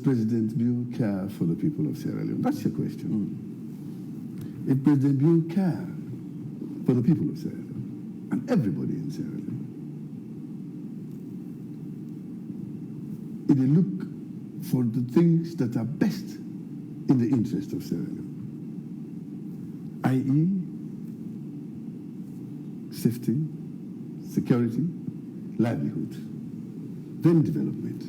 President Bill care for the people of Sierra Leone? That's your question. If President Bill care for the people of Sierra Leone and everybody in Sierra Leone, if they look for the things that are best in the interest of Sierra Leone, i.e., safety, security, livelihood, then development.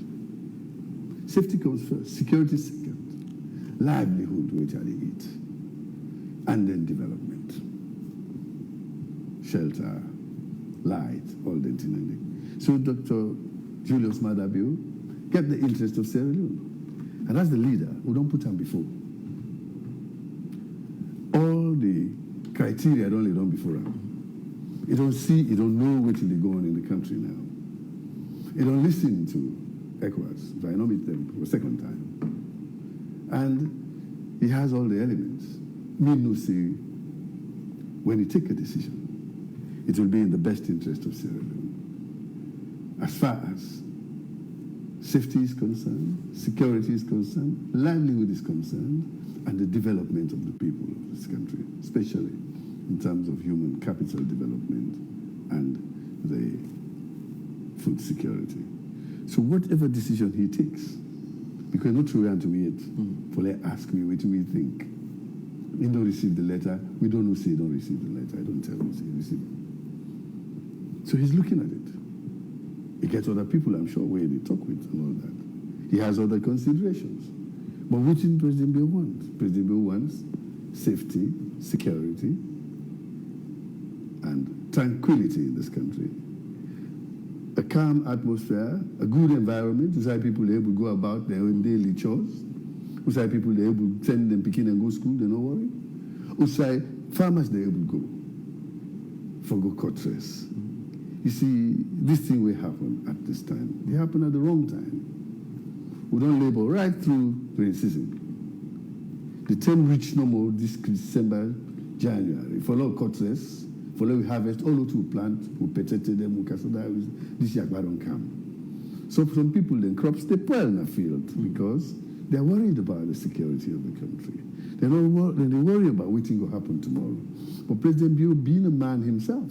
Safety comes first, security second, livelihood, which are the eat, and then development. Shelter, light, all that thing. So Dr. Julius Maada Bio get the interest of Sierra Leone. And as the leader, we don't put him before. All the criteria don't lay down before him. You don't see, you don't know what they go on in the country now. You don't listen to ECOWAS, if I know meet them for the second time. And he has all the elements. Me no say, when he take a decision, it will be in the best interest of Sierra Leone. As far as safety is concerned, security is concerned, livelihood is concerned, and the development of the people of this country, especially in terms of human capital development and the food security. So whatever decision he takes, because not true and to wait for let ask me what we think. He don't receive the letter, we don't know say he don't receive the letter, I don't tell him say he receive it. So he's looking at it. He gets other people, I'm sure, where they talk with and all that. He has other considerations. But what did President Bill want? President Bill wants safety, security, and tranquility in this country. A calm atmosphere, a good environment, where people are able to go about their own daily chores, where people are able to send them picking and go to school, they don't worry. Where farmers are able to go for go cut stress. You see, this thing will happen at this time. They happen at the wrong time. We don't labor right through rain season. The time reach no more this December, January. For all cut stress, for all we harvest, all we plant, we petate them, we cast them, this year don't come. So some people, then crops, they spoil in the field because they're worried about the security of the country. They worry about what will happen tomorrow. But President Bio, being a man himself,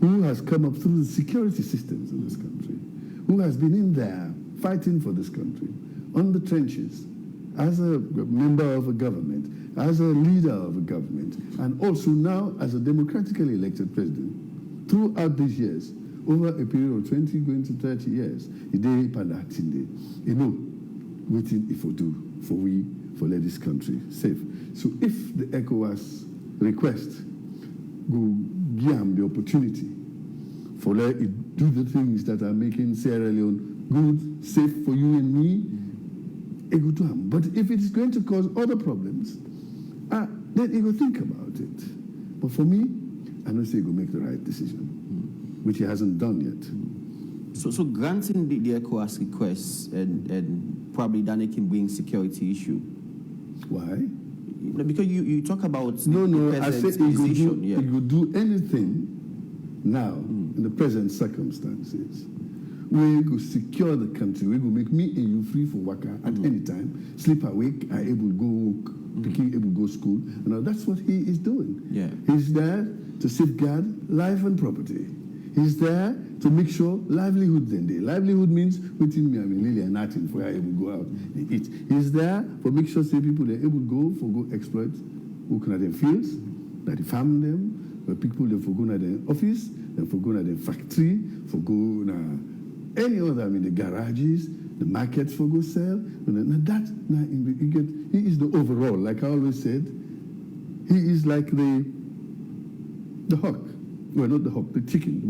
who has come up through the security systems in this country, who has been in there fighting for this country, on the trenches, as a member of a government, as a leader of a government, and also now as a democratically elected president, throughout these years, over a period of 20 going to 30 years, he did acting, you know, waiting if we do for let this country safe. So if the ECOWAS request go give him the opportunity for let it do the things that are making Sierra Leone good, safe for you and me, it go to him. But if it is going to cause other problems, then he will think about it. But for me, I don't say he will make the right decision, which he hasn't done yet. So granting the ECOWAS requests and probably that it can bring security issue. Why? Because you talk about the I said he could do anything now in the present circumstances. We could secure the country. We could make me and you free for waka at any time. Sleep awake, are able to go work, able to go school. That's what he is doing. Yeah. He's there to safeguard life and property. He's there to make sure livelihood then day. Livelihood means within me, really and nothing for able to go out and eat. He's there for make sure people are able to go exploit who can them fields, that they farm them, where people they for go to their office, then for go to their factory, for go any other, the garages, the markets for go sell. He is the overall, like I always said, he is like the hawk. Well, not the hawk, the chicken, the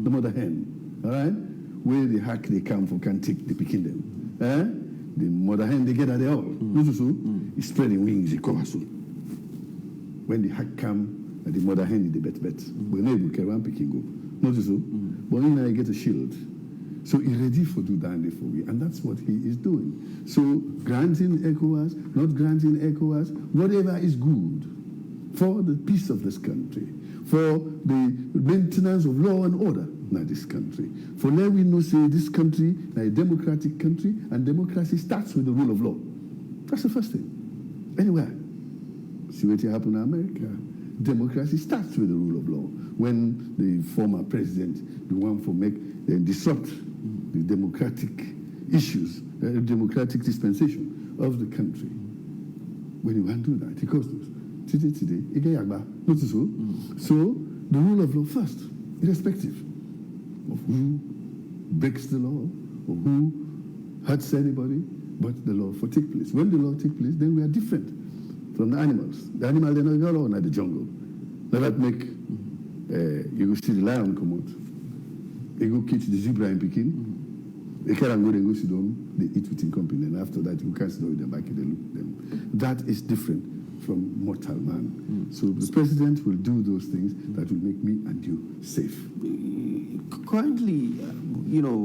mother hen, all right? Where the hawk they come for can take the picking them. The mother hen they get at the all. He's spreading wings, he cover so. When the hawk come, the mother hen the bet. We're not able to carry one picking go. Not so. But then I get a shield. So he's ready for do that for me, and that's what he is doing. So granting ECOWAS, not granting ECOWAS, whatever is good for the peace of this country, for the maintenance of law and order, not this country. For let we know, say, this country is a democratic country, and democracy starts with the rule of law. That's the first thing. Anywhere. See what happened in America. Democracy starts with the rule of law. When the former president, the one for disrupt the democratic issues, democratic dispensation of the country. When you want to do that, he goes today, not so. So the rule of law first, irrespective of who breaks the law or who hurts anybody, but the law for take place. When the law take place, then we are different from the animals. The animals, they're not all in the jungle. Let that make you go see the lion come out. You go catch the zebra in Peking. They can't go and go sit down, they eat within company, and after that you can't sit down with them back and they look them. That is different from mortal man. So the president will do those things that will make me and you safe. Currently,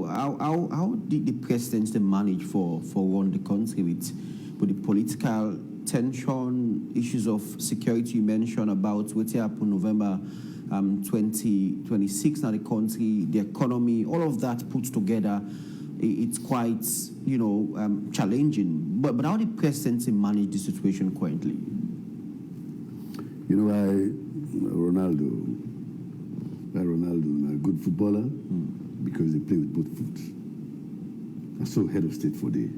how did the presidents manage for run the country with the political tension, issues of security you mentioned about what happened November 2026, now the country, the economy, all of that put together, it's quite, challenging. But how did presidency manage the situation currently? Ronaldo, a good footballer, because they play with both foot. And so head of state for the.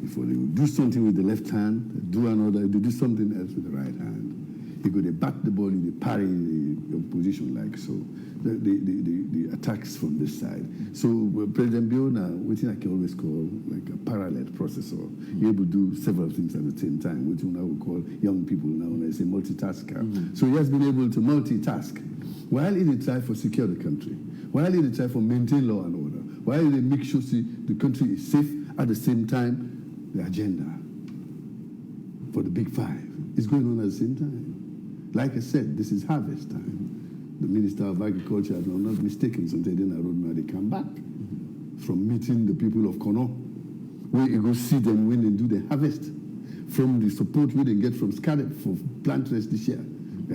Before they would do something with the left hand, they do something else with the right hand. They go, they bat the ball, they parry the opposition like so. The attacks from this side. So President Biona, which I can always call like a parallel processor, you're able to do several things at the same time, which now we call young people now when I say multitasker. So he has been able to multitask while he try for secure the country, while he try for maintain law and order, while they make sure the country is safe at the same time. The agenda for the big five is going on at the same time. Like I said, this is harvest time. The Minister of Agriculture, if I'm not mistaken, sometimes then I don't know they come back from meeting the people of Kono, where you go see them when they do the harvest, from the support we they get from Scarlet for plant rest this year.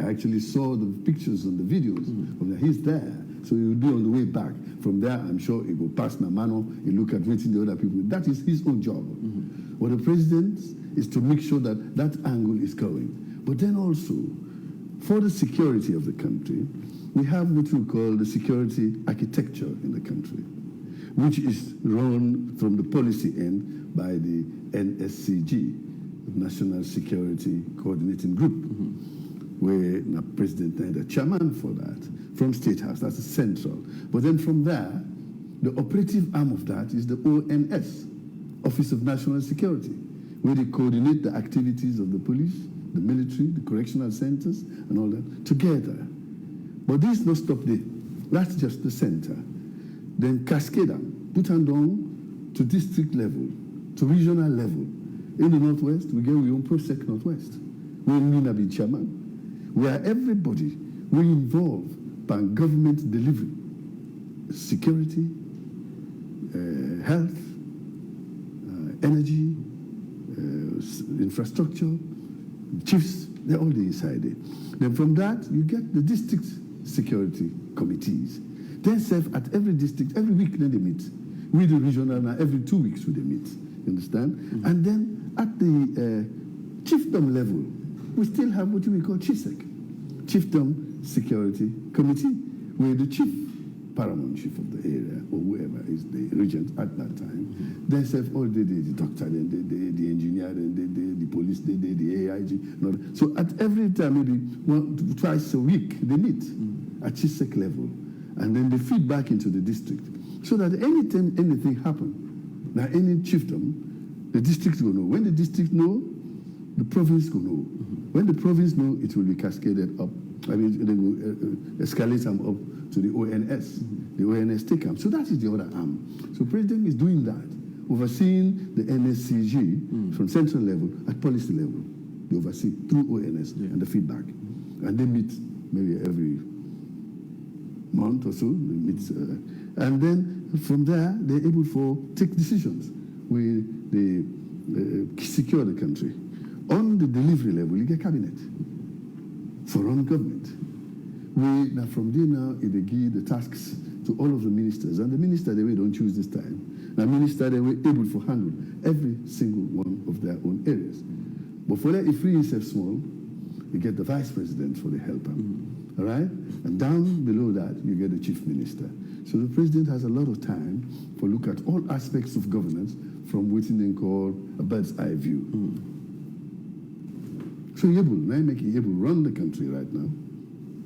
I actually saw the pictures and the videos of that. He's there. So he will be on the way back. From there, I'm sure he will pass Namano, he look at waiting the other people. That is his own job. What the president is to make sure that that angle is going. But then also, for the security of the country, we have what we call the security architecture in the country, which is run from the policy end by the NSCG, National Security Coordinating Group, where the president and the chairman for that, from State House, that's central. But then from there, the operative arm of that is the ONS, Office of National Security, where they coordinate the activities of the police, the military, the correctional centers, and all that together. But this no stop there. That's just the center. Then cascade them, put them down to district level, to regional level. In the Northwest, we get our own PROSEC Northwest. We mean to be chairman, where everybody we involve by government delivery, security, health, energy, infrastructure, chiefs, they're all inside there. Then from that, you get the district security committees. They serve at every district, every week then they meet. With the regional, now every 2 weeks we they meet. You understand? And then at the chiefdom level, we still have what we call CHISEC, Chiefdom Security Committee, where the chief, paramount chief of the area, or whoever is the regent at that time, they serve all the doctor, the engineer, the police, the AIG. So at every time, maybe twice a week, they meet at CHISEC level, and then they feed back into the district, so that anytime anything happens, now any chiefdom, the district will know. When the district know, the province will know. When the province know, it will be cascaded up. I mean, they will escalate them up to the ONS. The ONS take them. So that is the other arm. So President is doing that, overseeing the NSCG from central level at policy level. They oversee through ONS and the feedback. And they meet maybe every month or so. They meet, and then from there, they're able to take decisions where they secure the country. On the delivery level, you get cabinet for run government. Now from there now, they give the tasks to all of the ministers. And the minister, they don't choose this time. The minister, they were able to handle every single one of their own areas. But for that, if free is small, you get the vice president for the helper. All right? And down below that, you get the chief minister. So the president has a lot of time for look at all aspects of governance from what they call a bird's eye view. So able, now make it able run the country right now.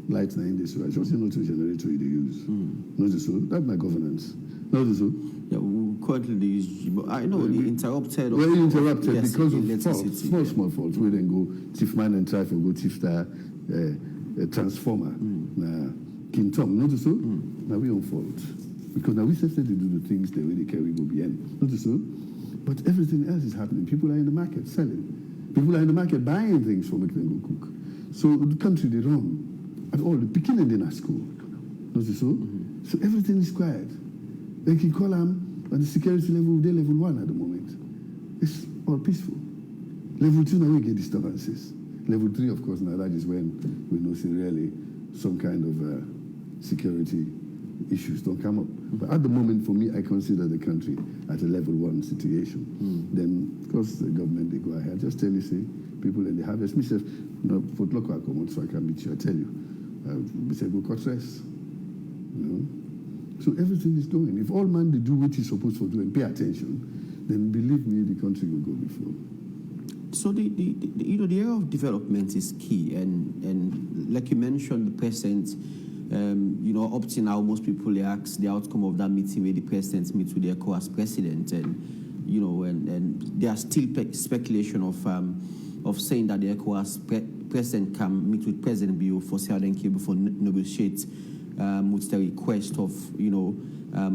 Lights now in this way. Just not to generate what they use. Not so. That's my governance. Not so. Yeah, we currently use. I know they interrupted. Well, interrupted yes, because of faults, small yeah. faults. We then go chief man and try to go chief star transformer. King Tom, not so. Now we on fault because now we said to do the things the way they carry go beyond. Not so. But everything else is happening. People are in the market selling. People are in the market buying things for make them go cook. So the country they run at all. The beginning in our school. Not so. So everything is quiet. They can call them at the security level, they're level 1 at the moment. It's all peaceful. Level 2 now we get disturbances. Level 3, of course, now that is when we know really some kind of security issues don't come up. But at the moment, for me, I consider the country at a level 1 situation. Then, of course, the government, they go ahead. Just tell you, say, people in the harvest, myself, for local common, so I can meet you, I tell you. We say, go cut rest. So everything is going. If all man they do what he's supposed to do and pay attention, then believe me, the country will go before. So the area of development is key, and like you mentioned, the president, up to now, most people ask the outcome of that meeting where the president meets with the ECOWAS president, and there's still speculation of saying that the ECOWAS president can meet with President Bio for Southern before negotiate with the request of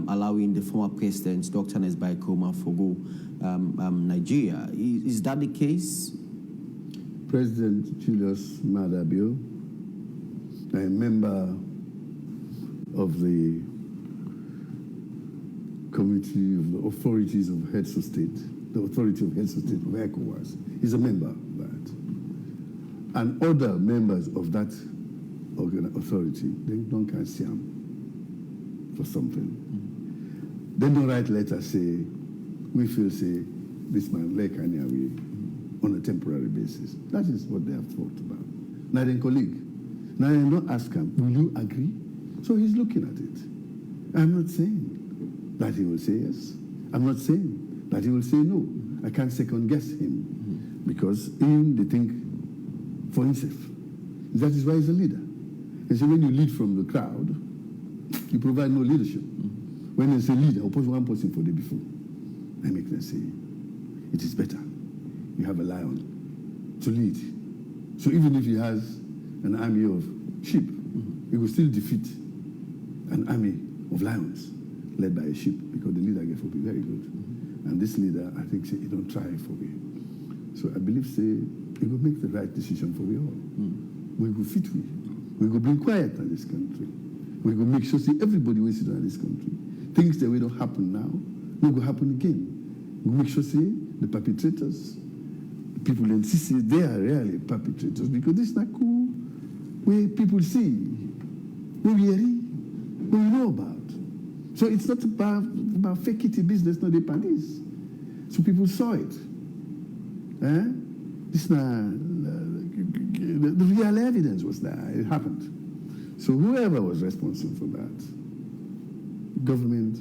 allowing the former president, Dr. Nesbai Kroma, for go Nigeria. Is that the case? President Julius Maada Bio, a member of the Committee of the Authorities of Heads of State, the Authority of Heads of State of ECOWAS, is a member of that. And other members of that authority, they don't can see him for something. They don't write letters say, we feel say, this man like Anyawe on a temporary basis. That is what they have talked about. Now then colleague, now they don't ask him, will you agree? So he's looking at it. I'm not saying that he will say yes. I'm not saying that he will say no. I can't second guess him because in they think for himself. That is why he's a leader. And so when you lead from the crowd, you provide no leadership. When there's a leader, I'll put one person for the before. I make them say, it is better. You have a lion to lead. So even if he has an army of sheep, he will still defeat an army of lions led by a sheep because the leader gets will be very good. And this leader, I think, say, he don't try for me. So I believe, say, he will make the right decision for we all. We will fit we. We will bring quiet in this country. We will make sure, see, everybody will sit in this country. Things that will not happen now, no will happen again. We will make sure, see, the perpetrators, the people in Sisi, they are really perpetrators because this is not cool. Where people see, where we hear, where we know about. So it's not about fake it business, not the police. So people saw it. This the real evidence was there. It happened. So whoever was responsible for that, government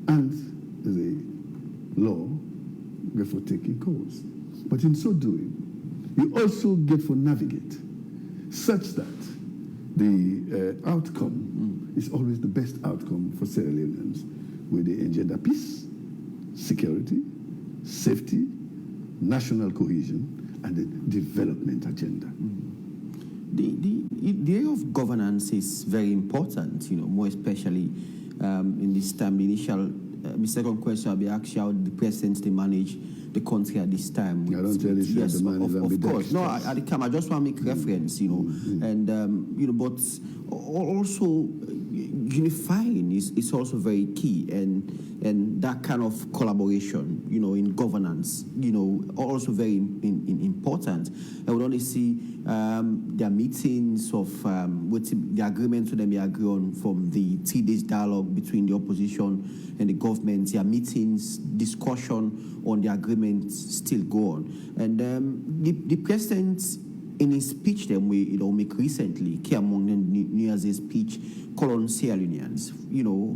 and the law, get for taking course. But in so doing, you also get for navigate such that the outcome is always the best outcome for Sierra Leoneans, where they engender peace, security, safety, national cohesion, and the development agenda. The area of governance is very important, more especially in this time. The initial, my second question will be actually how the president they manage the country at this time. I don't tell you, yes, the man of course. No, at the time, I just want to make reference, and but also unifying is also very key, and that kind of collaboration, in governance, also very important. I would only see their meetings of the agreements that they agree on from the 3 days dialogue between the opposition and the government. Their meetings, discussion on the agreements still go on, and the president, in his speech that we make recently, key among the New Year's Day speech, call on Sierra Leoneans,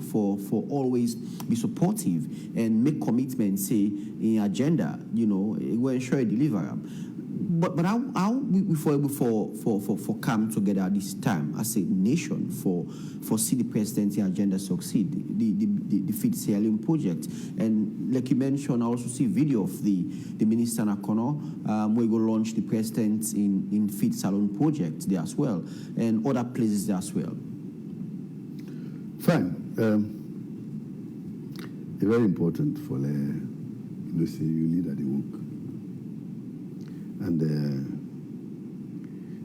for always be supportive and make commitments, say, in agenda, we ensure a deliver. But how we for able for come together at this time as a nation for see the presidency agenda succeed, the Feed Sierra Leone project. And like you mentioned, I also see video of the minister Nakono, we go launch the president in Feed Salon project there as well, and other places there as well. Fine. Very important for the you lead at the work. And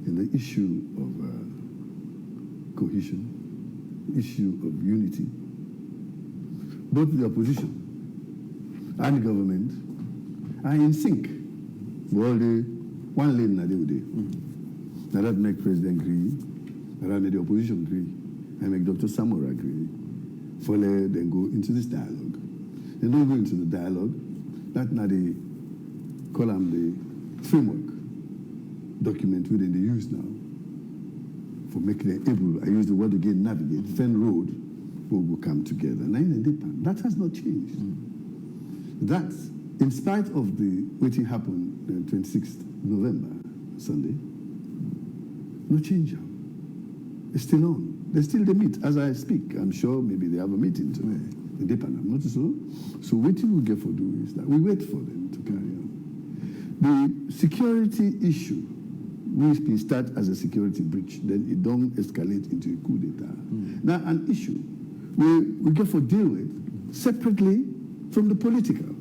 in the issue of cohesion, issue of unity, both the opposition and the government are in sync. We're all the one lane na day. Now that make President agree, that make the opposition agree, and make Dr. Samora agree. For then go into this dialogue. They don't go into the dialogue. That now they call them the framework document within they use now for making them able, I use the word again, navigate, Fen Road will come together. That has not changed. That, in spite of the waiting happened on 26th November, Sunday, no change. It's still on. They still they meet as I speak. I'm sure maybe they have a meeting today. Not so. So waiting we get for do is that we wait for them to carry on. The security issue, we start as a security breach, then it don't escalate into a coup d'etat. Now, an issue we get for deal with separately from the political.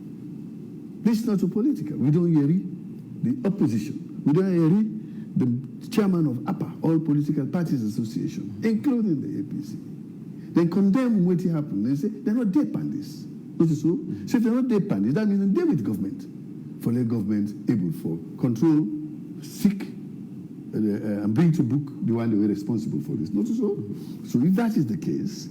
This is not a political. We don't hear the opposition. We don't hear the chairman of APA, All Political Parties Association, including the APC. They condemn what happened. They say they're not dead on this. Not so? So if they're not dead on this, that means they're with government. For the government able for control, seek, and bring to book the one they were responsible for this. Not so? So if that is the case,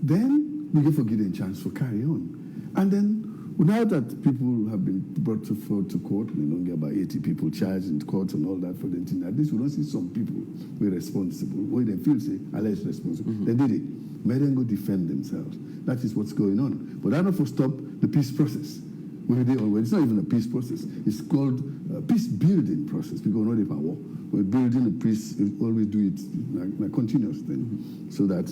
then we get for given a chance for carry on. And then now that people have been brought to court, no longer about 80 people charged in court and all that for the thing, at least we don't see some people were responsible. Or they feel say alleged responsible. They did it. May them go defend themselves. That is what's going on. But that not for stop the peace process. It's not even a peace process. It's called a peace building process because we're not in war. We're building a peace. We always do it like continuous thing, so that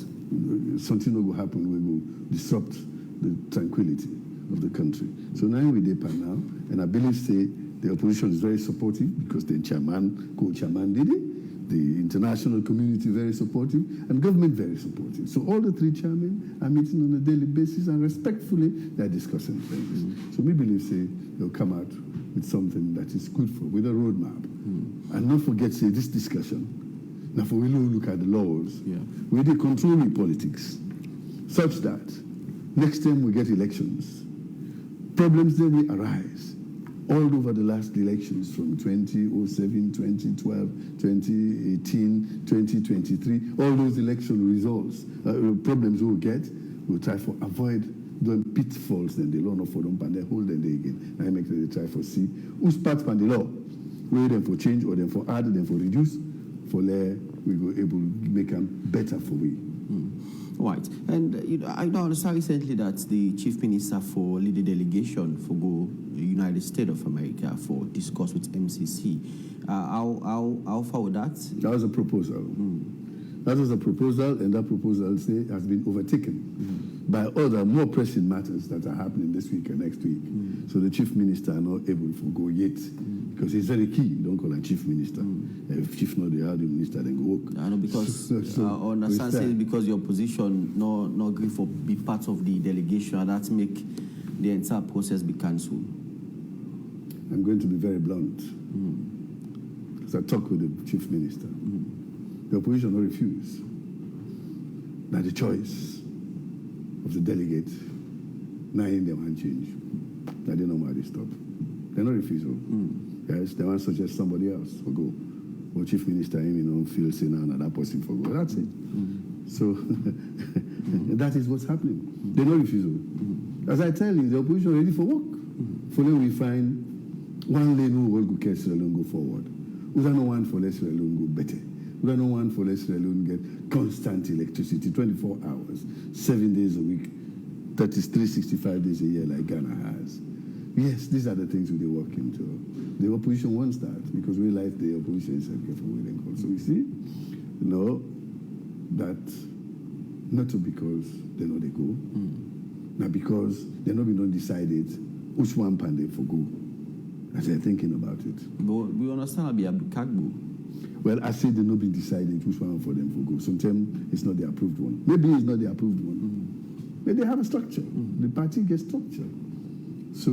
something will happen. We will disrupt the tranquility of the country. So now we depend now, and I believe say the opposition is very supportive because the chairman, co-chairman did it. The international community very supportive, and government very supportive. So all the three chairmen are meeting on a daily basis, and respectfully they're discussing things. So we believe say they'll come out with something that is good for, with a roadmap. And not forget say this discussion. Now for we look at the laws, we they control the politics, such that next time we get elections, problems then will arise. All over the last elections from 2007, 2012, 2018, 2023, all those election results, problems we'll get, we'll try to avoid the pitfalls then they learn for them and they hold them again. I make them try for see who's part of the law, whether them for change or them for add, them for reduce, for there we go able to make them better for we. Right, and I understand recently that the chief minister for lead the delegation for go United States of America for discuss with MCC. How far with that? That was a proposal. That was a proposal, and that proposal say has been overtaken by other more pressing matters that are happening this week and next week. So the chief minister are not able to go yet because it's very key. You don't call a chief minister. If chief not the minister, then go work. I know because I understand saying because your position no agree for be part of the delegation, and that make the entire process be cancelled. I'm going to be very blunt. Because I talked with the chief minister. The opposition will refuse. Now the choice of the delegate, now in them and change. Now they know why they stop. They not refusal. Yes, they want to suggest somebody else for go. Or chief minister, feel say now that person for go. That's it. So that is what's happening. They not refusal. As I tell you, the opposition ready for work. For them we find one lane who will go catch Sierra Leone go forward. We don't know one for let Sierra Leone go better. We don't know one for let Sierra Leone get constant electricity, 24 hours, 7 days a week, 365 days a year like Ghana has. Yes, these are the things we work into. The opposition wants that because we like the opposition is careful with them. So we see, that not because they know they go, not because they know we don't decided which one pan they for go. As they're thinking about it. But we understand about Abdul Kagbo. Well, I said they not been decided which one for them for go. Sometimes it's not the approved one. Maybe it's not the approved one. But they have a structure. The party gets structure. So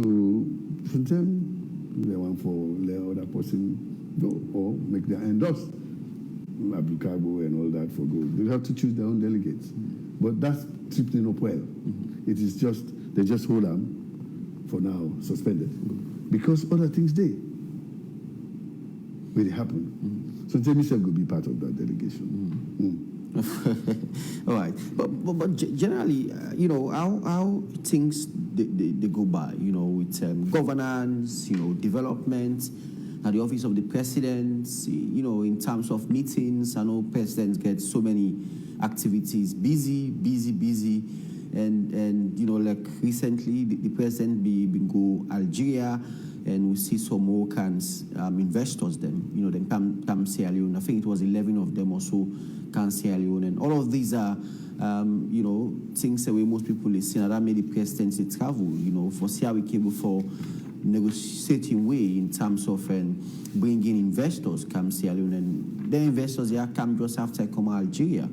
sometimes they want for let other person go or make their endorse Abdul Kagbo and all that for go. They have to choose their own delegates. But that's tripping up well. It is just they just hold them for now suspended. Because other things did. Will it happen? So Jamie Sef will be part of that delegation. All right. But generally, how things they go by, with governance, development, at the office of the president, in terms of meetings. I know presidents get so many activities, busy. And like recently, the president been go Algeria, and we see some Moroccans investors them come Sierra Leone. I think it was 11 of them or so come Sierra Leone, and all of these are things that most people is seeing that made the presidency travel. For Sierra Cable for negotiating way in terms of bringing investors come Sierra Leone, and the investors come just after come Algeria.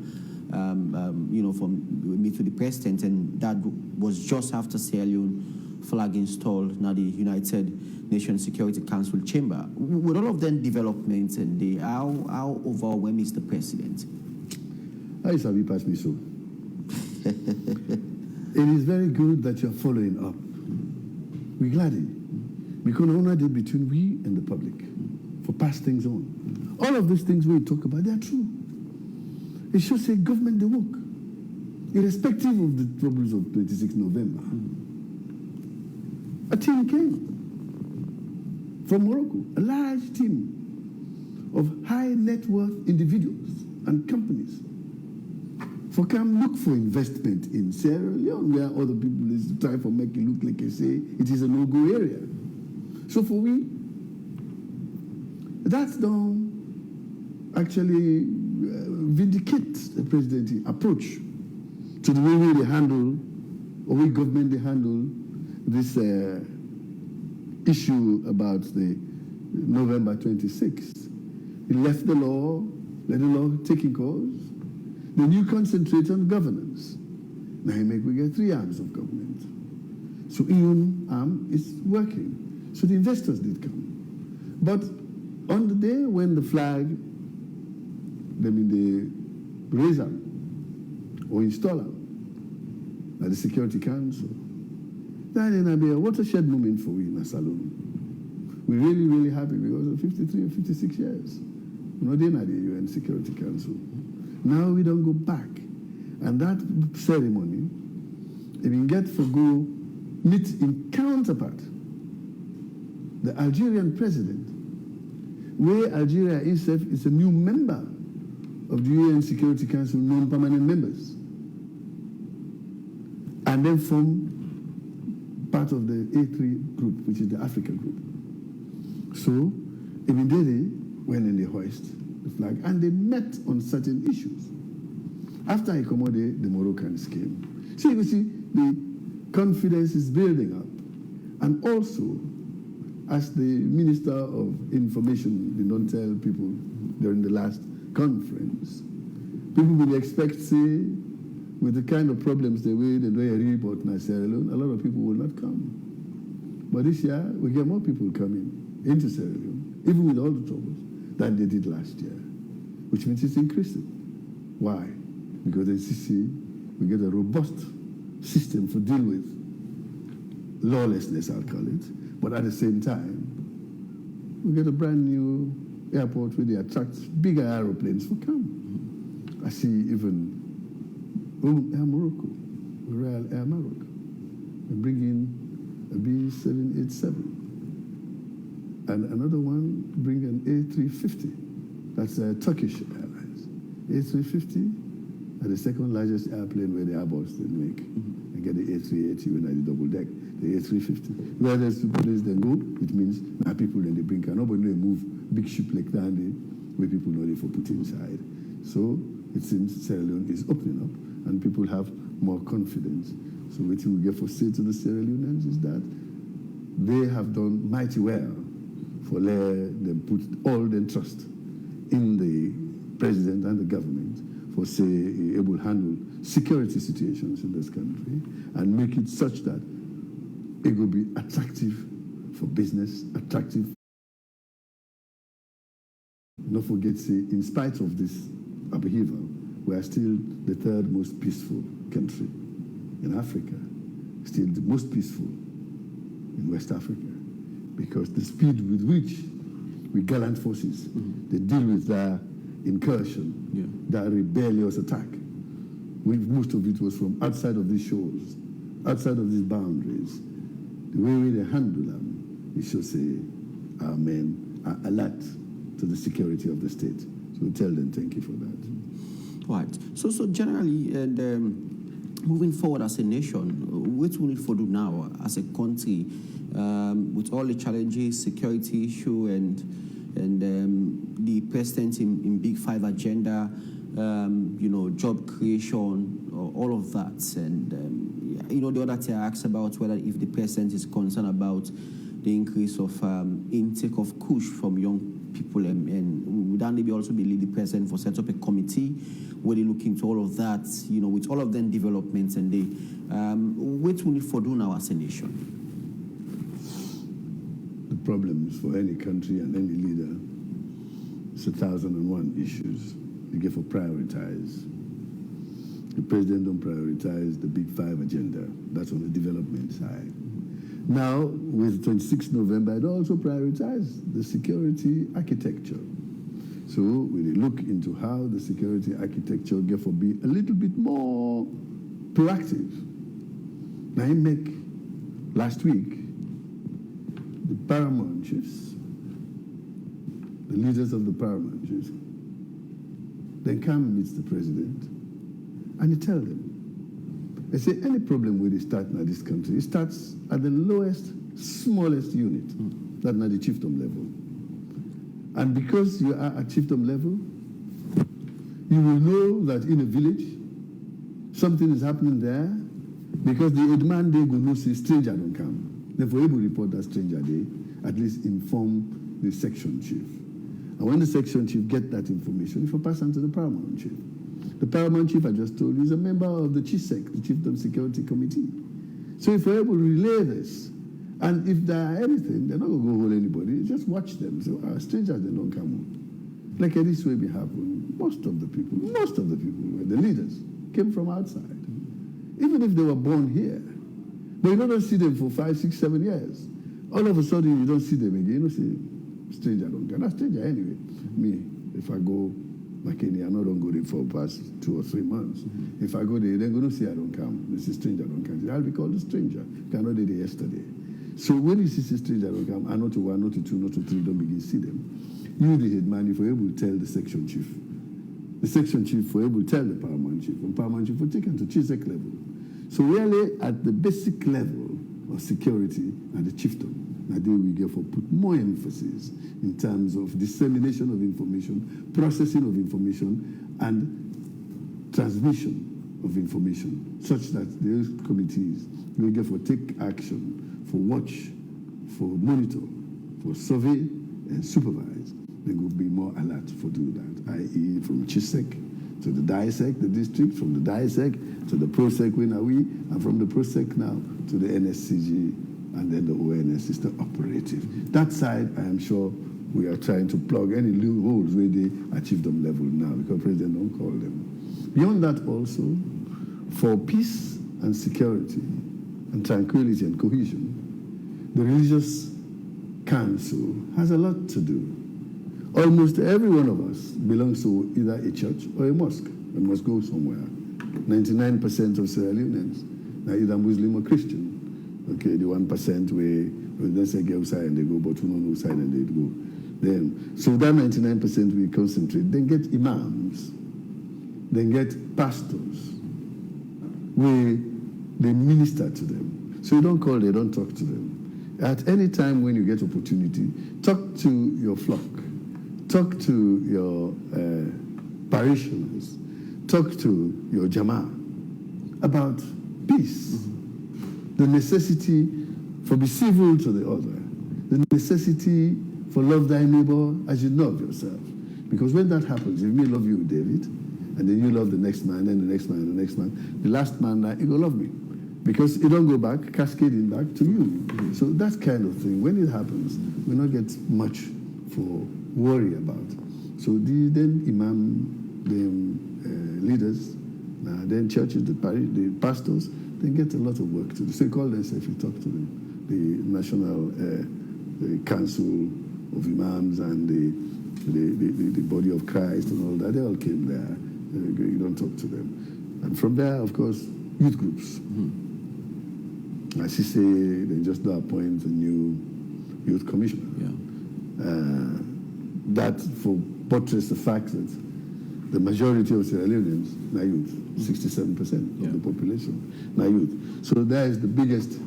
From me to the president, and that was just after Sierra Leone flag installed now the United Nations Security Council chamber. With all of them developments and how overwhelmed is the president? I shall be past me so. It is very good that you're following up. We're glad because honor did between we and the public for pass things on. All of these things we talk about, they are true. It should say government the work, irrespective of the troubles of 26 November. A team came from Morocco, a large team of high net worth individuals and companies for come look for investment in Sierra Leone, where other people is trying to make it look like they say it is a no-go area. So for we, that's done actually vindicate the presidency approach to the way they handle, or way government they handle this issue about the November 26th. He left the law, let the law taking course. Then you concentrate on governance. Now we get 3 arms of government. So one arm is working. So the investors did come. But on the day when the flag, they raise them or install them at the Security Council, that will be a watershed moment for we in Salone. We're really, really happy because of 53 or 56 years. We're not in the UN Security Council. Now we don't go back. And that ceremony, if we get for go meet in counterpart, the Algerian president, where Algeria itself is a new member of the UN Security Council, non-permanent members, and then form part of the A3 group, which is the African group. So, immediately went in the hoist the flag, and they met on certain issues. After I accommodate, the Moroccans came. So you see, the confidence is building up. And also, as the Minister of Information did not tell people during the last conference, people will expect, say, with the kind of problems the way they do a report in Sierra Leone, a lot of people will not come. But this year, we get more people coming into Sierra Leone, even with all the troubles, than they did last year, which means it's increasing. Why? because the NCC, we get a robust system to deal with lawlessness, I'll call it. But at the same time, we get a brand new airport where they attract bigger aeroplanes for come. I see even Air Morocco, Royal Air Morocco. They bring in a B787. And another one bring an A350. That's Turkish Airlines. A350 are the second largest airplane where the Airbus they make. And get the A380 when I do double deck. The A350. Where there's two places they go, it means now people then they bring car. Nobody they move big ship like that where people know they for put inside. So it seems Sierra Leone is opening up and people have more confidence. So what we get for say to the Sierra Leoneans is that they have done mighty well for let them put all their trust in the president and the government for say able to handle security situations in this country and make it such that it will be attractive for business, attractive. Don't forget, say, in spite of this upheaval, we are still the third most peaceful country in Africa, still the most peaceful in West Africa, because the speed with which we gallant forces, they deal with their incursion, their rebellious attack. Most of it was from outside of these shores, outside of these boundaries. The way they handle them, it should say our men are alert to the security of the state. So we tell them thank you for that. Right. So generally, and moving forward as a nation, what we need to do now as a country, with all the challenges, security issue, and the president in Big Five agenda, job creation, all of that, and the other thing I asked about whether if the president is concerned about the increase of intake of kush from young people, and would that maybe also believe the president for set up a committee where they look into all of that, with all of them developments, and they what we need for do now as a nation. The problems for any country and any leader is 1,001 issues. You get for prioritize. The president don't prioritize the Big Five agenda. That's on the development side. Now, with 26 November, it also prioritize the security architecture. So we look into how the security architecture get for be a little bit more proactive. Now, I make last week the paramount chiefs, the leaders of the paramount chiefs, then come meet the president and he tell them, they say any problem where they start in this country, it starts at the lowest, smallest unit, that's not the chiefdom level. And because you are at chiefdom level, you will know that in a village, something is happening there, because the headman they go no say stranger don't come. Therefore, able to report that stranger they at least inform the section chief. And when the section chief get that information, if I pass on to the paramount chief. The paramount chief, I just told you, is a member of the CHISEC, the Chiefdom Security Committee. So if we're able to relay this, and if there are anything, they're not going to go hold anybody, just watch them. So strangers, they don't come on. Like this way be happen, most of the people, the leaders, came from outside. Even if they were born here. But you don't see them for 5, 6, 7 years. All of a sudden, you don't see them again. You don't see stranger don't come. Not stranger anyway. Me, if I go Kenya, I don't go there for past 2 or 3 months. If I go there, they're going to say I don't come. This is stranger don't come. I'll be called a stranger. Cannot did it yesterday. So when you see a stranger don't come, I not to 1, not to 2, not to 3, don't begin to see them. You, the headman, if you're able to tell the section chief, the section chief will able to tell the paramount chief, and paramount chief will take him to CHISEC level. So really, at the basic level of security and the chiefdom, now there we therefore put more emphasis in terms of dissemination of information, processing of information, and transmission of information, such that those committees will therefore take action for watch, for monitor, for survey, and supervise. They will be more alert for doing that, i.e. from CHISEC to the DISEC, the district, from the DISEC to the PROSEC, when are we, and from the PROSEC now to the NSCG, and then the ONS is the operative. That side, I am sure we are trying to plug any loopholes where they achieve them level now, because President don't call them. Beyond that also, for peace and security and tranquility and cohesion, the religious council has a lot to do. Almost every one of us belongs to either a church or a mosque. We must go somewhere. 99% of Sierra Leoneans are either Muslim or Christian. Okay, the 1% where they say go outside and they go, but who don't know side and they go. Then, so that 99% we concentrate. Then get imams, then get pastors, where they minister to them. So you don't call, they don't talk to them. At any time when you get opportunity, talk to your flock, talk to your parishioners, talk to your Jama'ah about peace, the necessity for be civil to the other, the necessity for love thy neighbor as you love yourself. Because when that happens, if me love you, David, and then you love the next man, and the next man, and the next man, the last man, he will love me. Because it don't go back, cascading back to you. So that kind of thing, when it happens, we don't get much for worry about. So then imam, the leaders, then churches, the pastors, they get a lot of work to do. So you call themselves, you talk to them. The National Council of Imams and the Body of Christ and all that, they all came there. You don't talk to them. And from there, of course, youth groups. As you say, they just appoint a new youth commissioner. That for buttress the fact that the majority of Sierra Leoneans are youth, 67% of the population are youth. So that is the biggest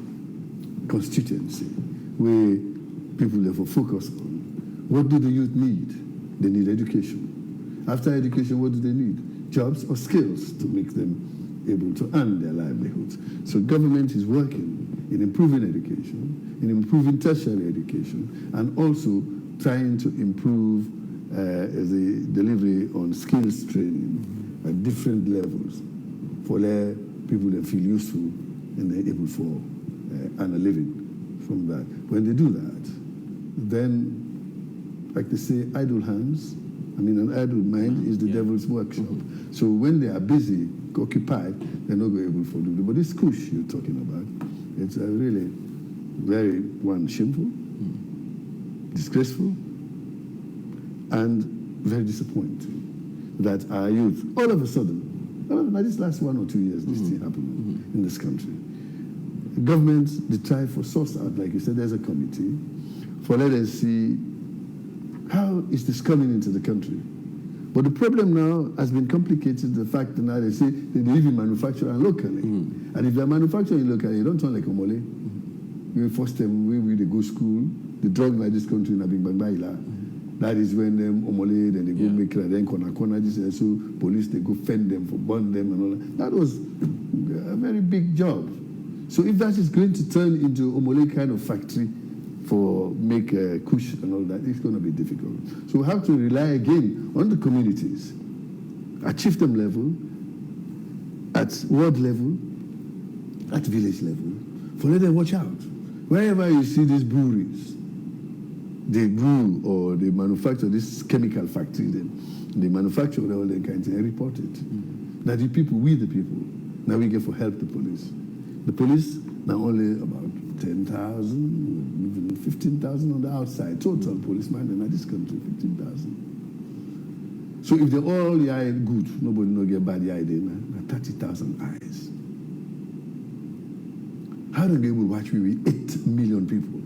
constituency where people therefore focus on. What do the youth need? They need education. After education, what do they need? Jobs or skills to make them able to earn their livelihoods. So government is working in improving education, in improving tertiary education, and also trying to improve the delivery on skills training at different levels for their people that feel useful and they're able for earn a living from that. When they do that, then, like they say, idle hands, an idle mind is the devil's workshop. So when they are busy, occupied, they're not going to be able to do it. But this push you're talking about, it's really very, shameful, disgraceful, and very disappointing that our youth, all of a sudden, this last 1 or 2 years, this thing happened in this country. The government, they try for source out, like you said, there's a committee, for let us see how is this coming into the country. But the problem now has been complicated, the fact that now they say they even manufacture locally. And if they're manufacturing locally, you don't turn like Omole. You force them where they go school, the drug by this country, that is when them Omole, then they go make it, then Kona, this and so police, they go fend them, for burn them and all that. That was a very big job. So if that is going to turn into Omole kind of factory for make kush and all that, it's going to be difficult. So we have to rely again on the communities at chiefdom level, at ward level, at village level, for let them watch out. Wherever you see these breweries, they brew or they manufacture this chemical factory, they manufacture all that kind of thing and report it. Now the people, we the people, now we get for help the police. The police, now only about 10,000, even 15,000 on the outside, total policemen in this country, 15,000. So if they all the eye good, nobody no get bad eye then, 30,000 eyes. How do they able to watch we with 8 million people?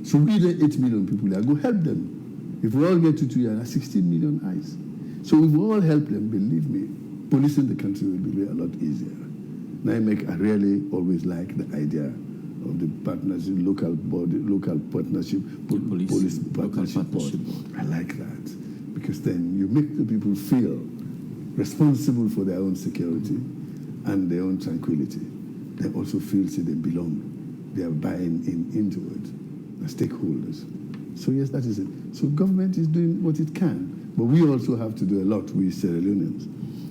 So we the 8 million people, I go help them. If we all get to 2 years, 16 million eyes. So if we all help them, believe me, policing the country will be a lot easier. Now I really always like the idea of the partnership, local partnership, police partnership board. I like that because then you make the people feel responsible for their own security and their own tranquility. They also feel they belong. They are buying into it. The stakeholders. So yes, that is it. So government is doing what it can, but we also have to do a lot. We Sierra Leoneans,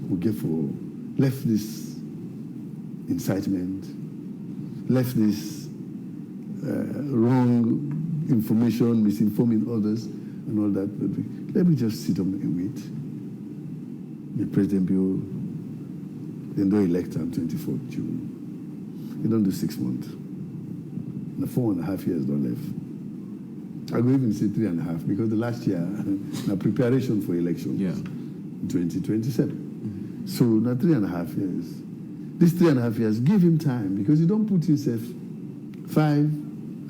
we get for left this incitement, left this wrong information, misinforming others, and all that. Let me just sit on and wait. the President Bio, they don't elect on 24th June. They don't do 6 months. The 4.5 years don't left. I go even say 3.5 because the last year, the preparation for elections, 2027. So now 3.5 years. These 3.5 years, give him time because he don't put himself 5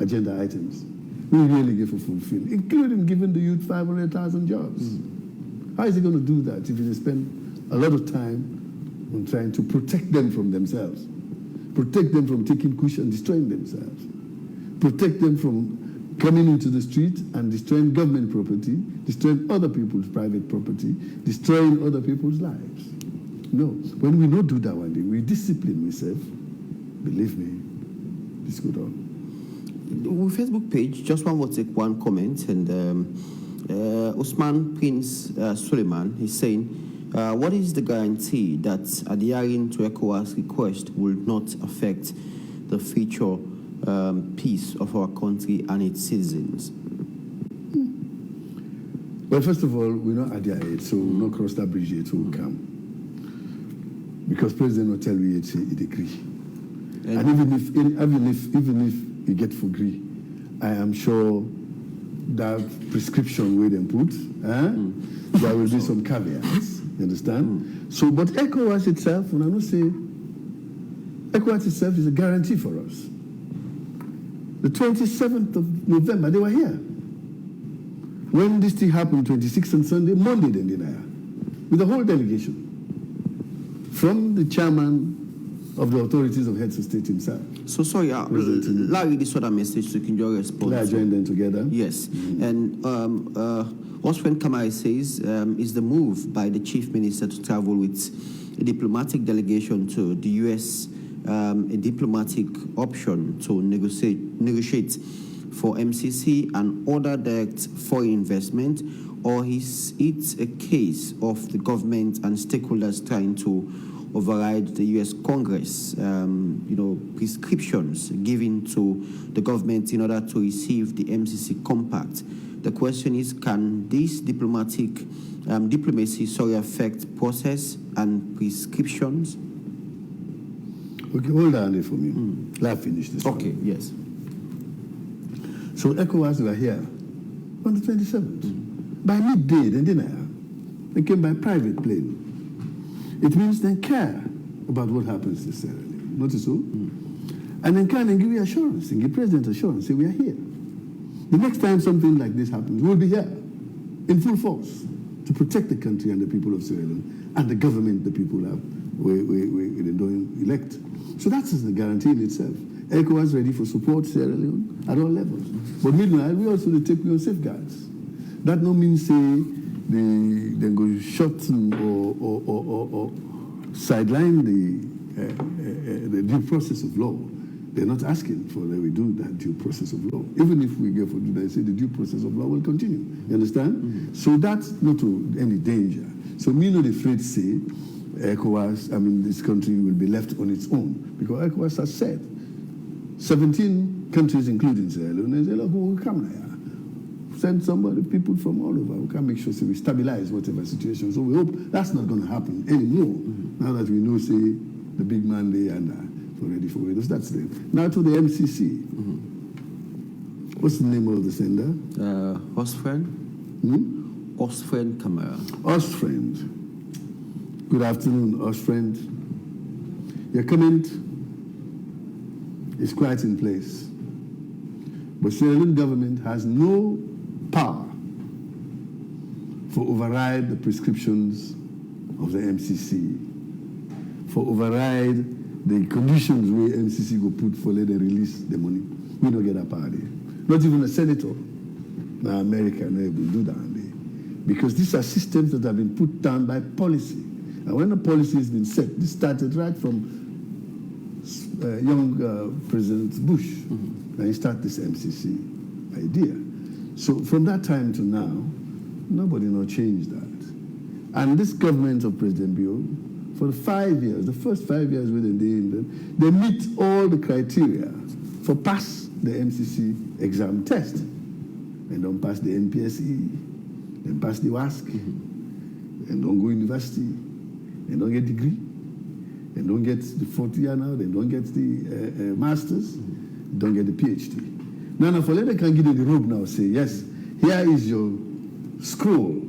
agenda items we really give a fulfill, including giving the youth 500,000 jobs. How is he going to do that if he spend a lot of time on trying to protect them from themselves, protect them from taking kush and destroying themselves, protect them from coming into the street and destroying government property, destroying other people's private property, destroying other people's lives? No. When we don't do that one day, we discipline ourselves, believe me, this goes on. On Facebook page, just one will take one comment, and Usman Prince Suleiman is saying, what is the guarantee that adhering to ECOWAS request will not affect the future peace of our country and its citizens? Well, first of all, we're not adhere it, so we'll not cross that bridge yet, so we'll come. Because President will tell you it's a decree. And even if you get for agree, I am sure that prescription we then put, there will be some caveats. You understand? So, but ECOWAS itself, when I don't say, ECOWAS itself is a guarantee for us. The 27th of November, they were here. When this thing happened, 26th on Sunday, Monday they did here, with the whole delegation, from the chairman of the authorities of heads of state himself. So sorry, Larry, this other message so you can just respond. Let's join them together. Yes, and Osman Kamari says, is the move by the chief minister to travel with a diplomatic delegation to the U.S. A diplomatic option to negotiate for MCC and other direct foreign investment, or is it a case of the government and stakeholders trying to override the U.S. Congress, prescriptions given to the government in order to receive the MCC compact? The question is, can this diplomacy affect process and prescriptions? Okay, hold on there for me. Let me finish this. Okay, one. yes. So ECOWAS were here on the 27th. By midday, they didn't. They came by private plane. It means they care about what happens to Sierra Leone. Notice so? And then can give you assurance, and give President assurance, say we are here. The next time something like this happens, we'll be here in full force to protect the country and the people of Sierra Leone and the government the people have we don't elect. So that's the guarantee in itself. ECOWAS ready for support Sierra Leone at all levels. But meanwhile, we also take our safeguards. That no means say they go shut or sideline the due process of law. They're not asking for that we do that due process of law. Even if we go for that, they say the due process of law will continue. You understand? So that's not to any danger. So me not afraid to say ECOWAS, this country will be left on its own. Because ECOWAS has said 17 countries, including Sierra Leone, they say, look, who will come here? Send somebody, people from all over. We can make sure we stabilize whatever situation. So we hope that's not going to happen anymore. Now that we know, say, the big man there and ready for it. That's it. Now to the MCC. What's the name of the sender? Osfriend. Osfriend Kamara. Osfriend. Good afternoon, Osfriend. Your comment is quite in place. But Sierra Leone government has no power for override the prescriptions of the MCC, for override the conditions where MCC go put for let them release the money. We don't get that power there. Not even a senator in America not able to do that there. Because these are systems that have been put down by policy. And when the policy has been set, this started right from young President Bush. And he started this MCC idea. So from that time to now, nobody not changed that. And this government of President Bio, for the 5 years, the first 5 years within they meet all the criteria for pass the MCC exam test. They don't pass the NPSE, then pass the WASC, and don't go university, they don't get degree, they don't get the 4th year now, they don't get the master's, they don't get the PhD. Now, for later can give you the robe now, say, yes, here is your scroll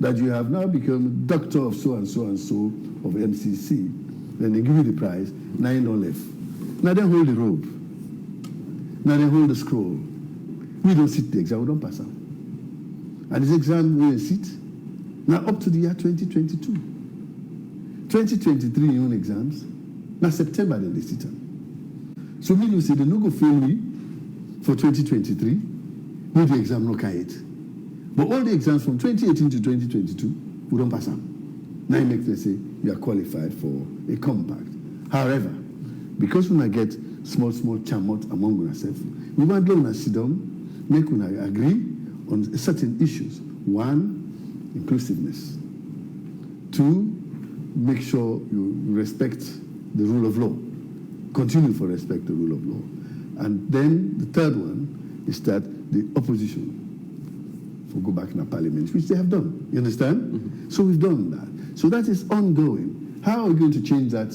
that you have now become doctor of so and so and so of MCC. Then they give you the prize, now you don't left. Now they hold the robe. Now they hold the scroll. We don't sit the exam, we don't pass out. And this exam we sit now up to the year 2022. 2023 own exams, now September they sit on. So me you say they no go fail me for 2023, no the exam no carry it. But all the exams from 2018 to 2022, we don't pass out. Now it makes them say you are qualified for a compact. However, because when I get small chamot among ourselves, we want to sit down, make una agree on certain issues. 1, inclusiveness. 2, make sure you respect the rule of law. Continue to respect the rule of law. And then the third one is that the opposition will go back in the parliament, which they have done. You understand? Mm-hmm. So we've done that. So that is ongoing. How are we going to change that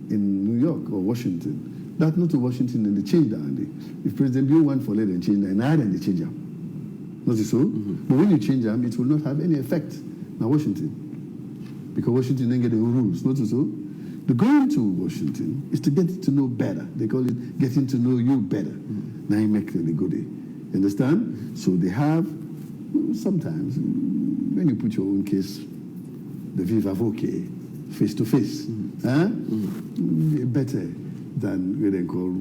in New York or Washington? That not to Washington and they change that. If President Bill want for let them change that, and then they change them. Not so? Mm-hmm. But when you change them, it will not have any effect on Washington. Because Washington then get the rules. Not so? The goal to Washington is to get to know better. They call it getting to know you better. Mm-hmm. Now you make the good day. You understand? Mm-hmm. So they have, sometimes, when you put your own case, the viva voce, face to face, better than what they call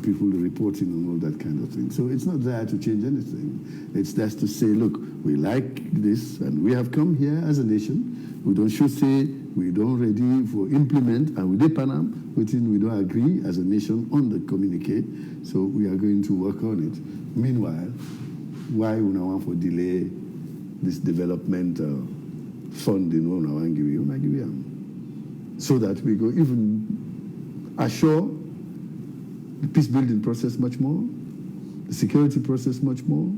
people reporting and all that kind of thing. So it's not there to change anything. It's just to say, look, we like this and we have come here as a nation. We don't should say we don't ready for implement and we Panam, within we don't agree as a nation on the communicate. So we are going to work on it. Meanwhile, why we now want to delay this development funding on our so that we go even assure the peace building process much more, the security process much more,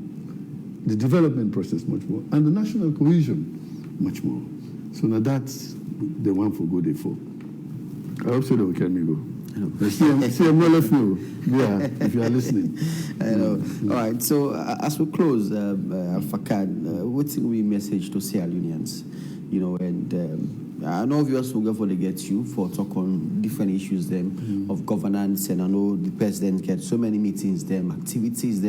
the development process much more, and the national cohesion much more. So now that's the one for good day for. I hope so that we can go. See, I'm not left now. Yeah, if you are listening. I know. All right. So as we close, Alpha Khan, what's the message to Sierra Leoneans? You know, and I know viewers will go for to get you for talk on different issues of governance, and I know the president gets so many meetings activities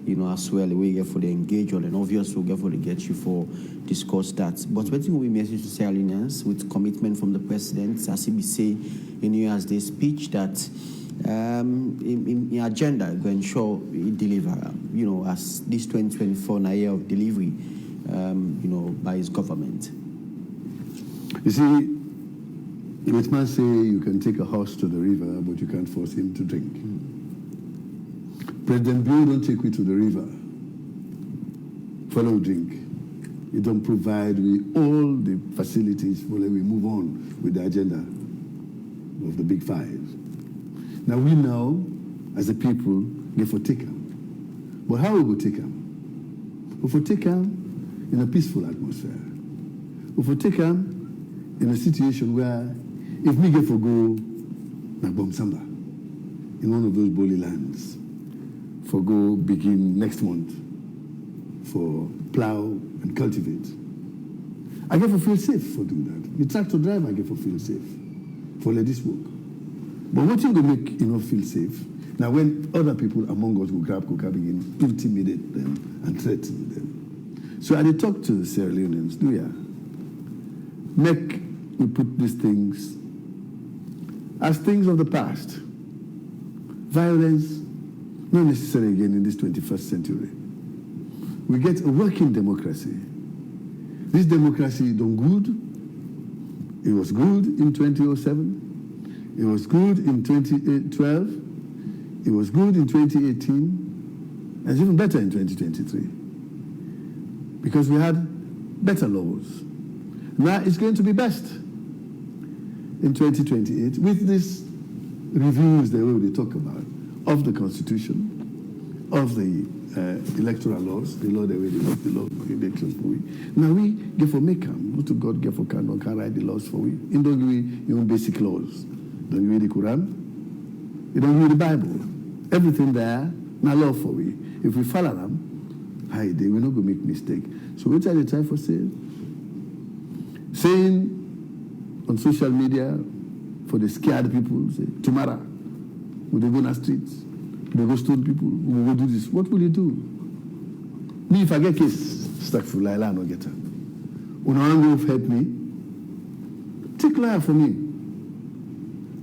you know, as well, we get for the engage on, and obviously we'll get for to get you for discuss that. But what will we message to Sierra Leoneans with commitment from the president, as he say in New Year's Day speech, that in agenda to ensure he deliver, you know, as this 2024 a year of delivery, you know, by his government. You see, which man say you can take a horse to the river, but you can't force him to drink. President Bill don't take you to the river. Follow drink. You don't provide with all the facilities for we move on with the agenda of the big five. Now we know, as a people, get for take them. But how we will take them? We will take them in a peaceful atmosphere. We will take them in a situation where if me get for go na Bomsamba in one of those bully lands, for go begin next month for plow and cultivate, I get for feel safe for doing that. The tractor driver I get for feel safe for let this work. But what you go make enough feel safe? Now when other people among us will grab coca begin intimidate them and threaten them. So I did talk to the Sierra Leoneans, do ya? Make we put these things as things of the past. Violence, not necessary again in this 21st century. We get a working democracy. This democracy done good. It was good in 2007. It was good in 2012. It was good in 2018. And it's even better in 2023. Because we had better laws. Now it's going to be best in 2028 with these reviews the way they talk about of the Constitution, of the electoral laws, the law the way they make the law for elections for we. Now we get for make them, not to God get for can write the laws for we. In don't give your own basic laws. Don't give the Quran. You don't give the Bible. Everything there, now law for we. If we follow them, hi, they will not go make mistake. So what are they trying for saying? Saying on social media for the scared people, say, tomorrow, will they go on the streets? They go stone people. We will do this. What will you do? Me, if I get case, stuck for Laila, no get her. Una will help me. Take lawyer for me.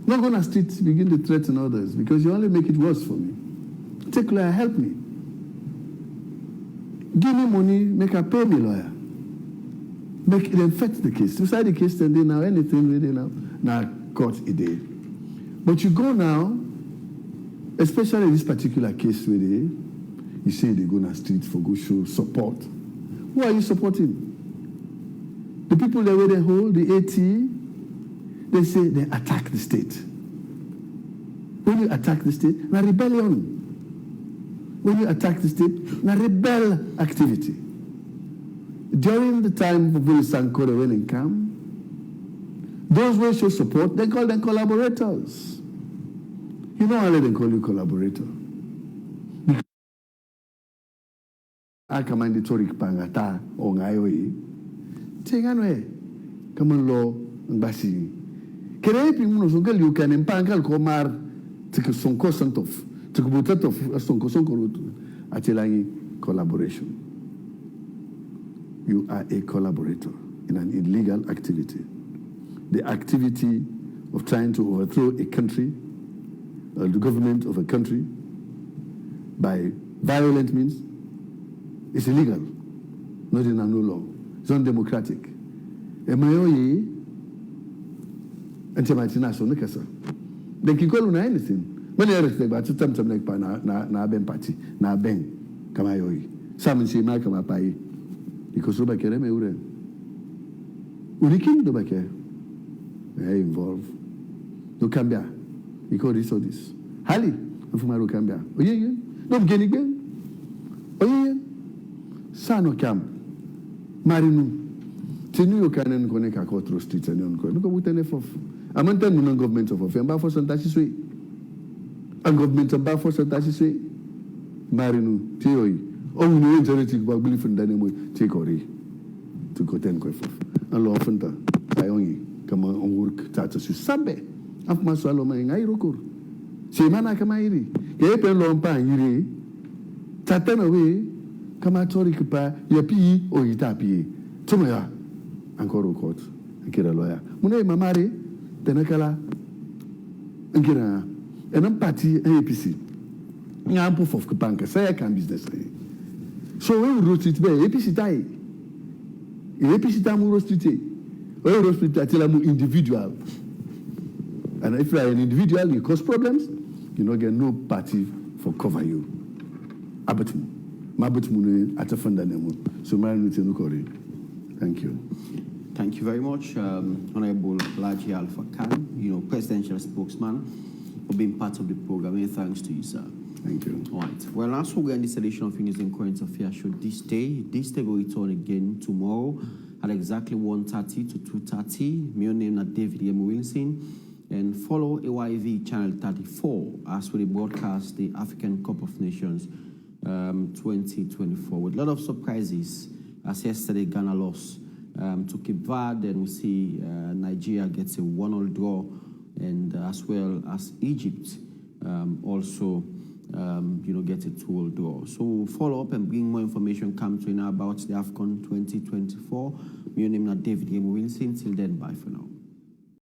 Not go on the streets, begin to threaten others because you only make it worse for me. Take lawyer, help me. Give me money, make her pay me lawyer. Make them fetch the case. Decide the case, and they now anything really now court a day. But you go now. Especially in this particular case where you say they go on the streets for go show support. Who are you supporting? The people that where they hold, the AT, they say they attack the state. When you attack the state, na rebellion. When you attack the state, na rebel activity. During the time of Willie Sankore when they come, those who show support, they call them collaborators. You know, I let them call you collaborator. I command the Torik Pangata or Ngayoe. Tinganwe, come on, law, and Bassi. Kerepi Munosungal, you can empangal comar to some costant of, to Butat of a Sonko Atelangi collaboration. You are a collaborator in an illegal activity. The activity of trying to overthrow a country, the government of a country by violent means is illegal, not in a no law. It's undemocratic. Emayoye and Tematina so Nikasa. They can call on anything. When they respect about to time like na ben party, na ben Kamayoy. Some say Malcolm Apai because Robakere Meure. Urikin Dobake involved. No Cambia. You call this or this. Hali, I'm from Arukambia. Oh, yeah. No, I'm getting again. Oh, yeah. Sano Cam. Marinu. Tinu, you can connect a court streets and you can go with an F. I'm on ten government of a Bafos and Tashisway. A government of Bafos and Tashisway. Marinu, Tioi. Oh, no, energetic, but believe in Dynamo, take or to go 10 quaff. And law Fanta, I only come on work, Tatus, Sabe. After swallow my Irokur. Say, Mana Kamairi. Yapen Lompa, Yuri. Tatan away. Kamatorika, Yapi or Itapi. Tomaya. Ancora court. And get a lawyer. Mune Mamari, Tenakala. And get a. And I'm party APC. I'm proof of Kapanka. Say I can business. So when we wrote it, APC tie. APC Tamu roast it. When we roast it, I tell them individual. And if you are an individual, you cause problems, you don't get no party for cover you. Abatum. Mabatum atafanda nemu. So thank you. Thank you very much, Honorable Laji Alpha Khan, presidential spokesman, for being part of the program. And thanks to you, sir. Thank you. All right. Well, as we end this edition of News and Current Affairs show this day will return again tomorrow at exactly 1:30 to 2:30. My name is David M. Wilson. And follow AYV Channel 34 as we broadcast the African Cup of Nations 2024 with a lot of surprises. As yesterday, Ghana lost to Cape Verde, and we see Nigeria gets a 1-1 draw, and as well as Egypt also gets a 2-2 draw. So we'll follow up and bring more information come to you now about the AFCON 2024. My name is David M. Wilson. Till then, bye for now.